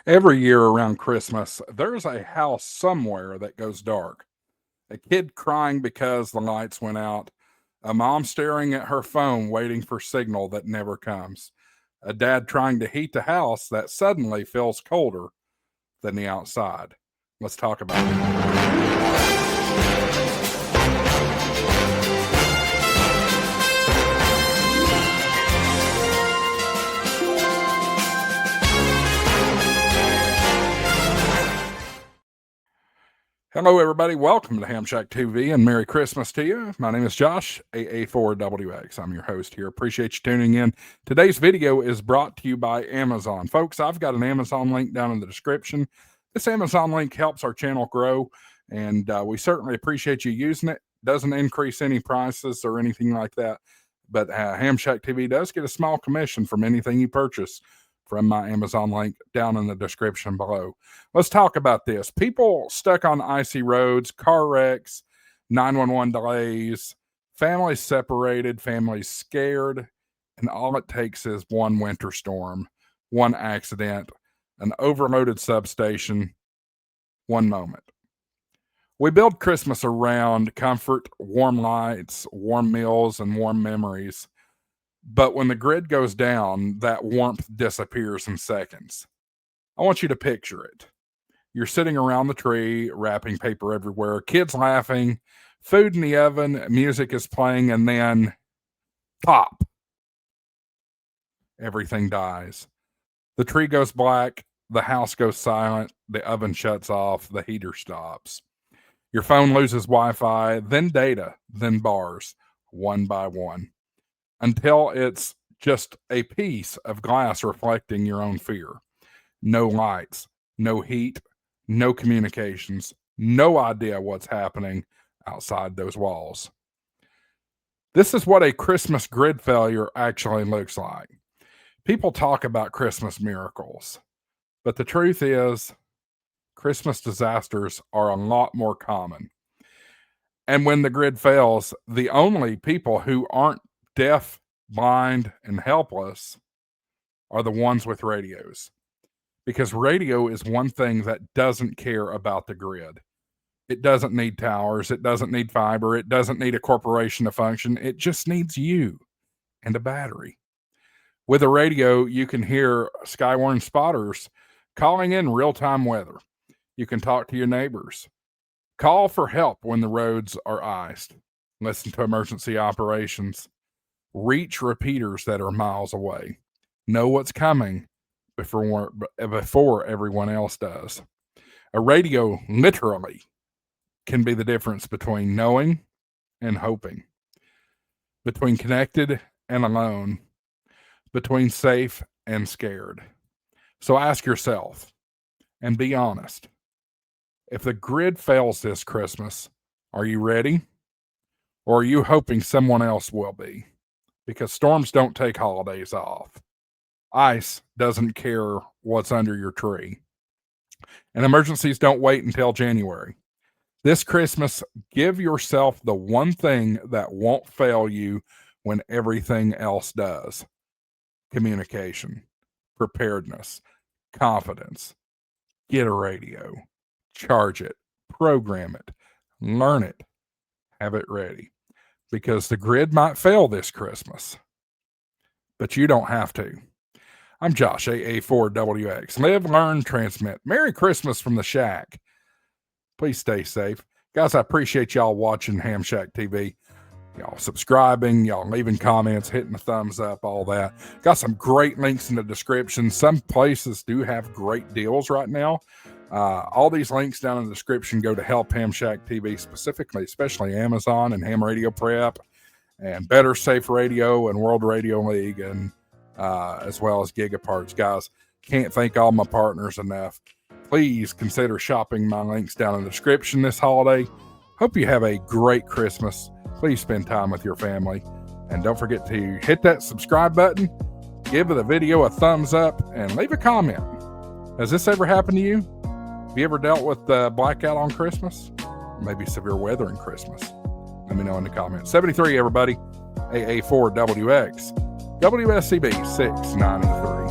Every year around Christmas, there's a house somewhere that goes dark. A kid crying because the lights went out. A mom staring at her phone waiting for signal that never comes. A dad trying to heat the house that suddenly feels colder than the outside. Let's talk about it. Hello, everybody. Welcome to HamShackTV and Merry Christmas to you. My name is Josh, AA4WX. I'm your host here. Appreciate you tuning in. Today's video is brought to you by Amazon. Folks, I've got an Amazon link down in the description. This Amazon link helps our channel grow, and we certainly appreciate you using it. Doesn't increase any prices or anything like that, but HamShackTV does get a small commission from anything you purchase from my Amazon link down in the description below. Let's talk about this. People stuck on icy roads, car wrecks, 911 delays, families separated, families scared, and all it takes is one winter storm, one accident, an overloaded substation, one moment. We build Christmas around comfort, warm lights, warm meals, and warm memories. But when the grid goes down, that warmth disappears in seconds. I want you to picture it. You're sitting around the tree, wrapping paper everywhere, kids laughing, food in the oven, music is playing, and then pop. Everything dies. The tree goes black, the house goes silent, the oven shuts off, the heater stops. Your phone loses Wi-Fi, then data, then bars, one by one, until it's just a piece of glass reflecting your own fear. No lights, no heat, no communications, no idea what's happening outside those walls. This is what a Christmas grid failure actually looks like. People talk about Christmas miracles, but the truth is, Christmas disasters are a lot more common. And when the grid fails, the only people who aren't deaf, blind, and helpless are the ones with radios. Because radio is one thing that doesn't care about the grid. It doesn't need towers. It doesn't need fiber. It doesn't need a corporation to function. It just needs you and a battery. With a radio, you can hear Skywarn spotters calling in real-time weather. You can talk to your neighbors. Call for help when the roads are iced. Listen to emergency operations. Reach repeaters that are miles away. Know what's coming before everyone else does. A radio literally can be the difference between knowing and hoping, between connected and alone, between safe and scared. So ask yourself and be honest. If the grid fails this Christmas, are you ready? Or are you hoping someone else will be? Because storms don't take holidays off. Ice doesn't care what's under your tree. And emergencies don't wait until January. This Christmas, give yourself the one thing that won't fail you when everything else does. Communication, preparedness, confidence. Get a radio. Charge it. Program it. Learn it. Have it ready. Because the grid might fail this Christmas, but you don't have to. I'm Josh, AA4WX. Live, learn, transmit. Merry Christmas from the Shack. Please stay safe. Guys, I appreciate y'all watching HamShackTV. Y'all subscribing, y'all leaving comments, hitting the thumbs up, all that. Got some great links in the description. Some places do have great deals right now. All these links down in the description go to help HamShackTV specifically, especially Amazon and Ham Radio Prep and Better Safe Radio and World Radio League, and as well as Gigaparts. Guys, can't thank all my partners enough. Please consider shopping my links down in the description this holiday. Hope you have a great Christmas. Please spend time with your family. And don't forget to hit that subscribe button, give the video a thumbs up, and leave a comment. Has this ever happened to you? Have you ever dealt with blackout on Christmas? Maybe severe weather in Christmas? Let me know in the comments. 73, everybody. AA4WX. WSCB 693.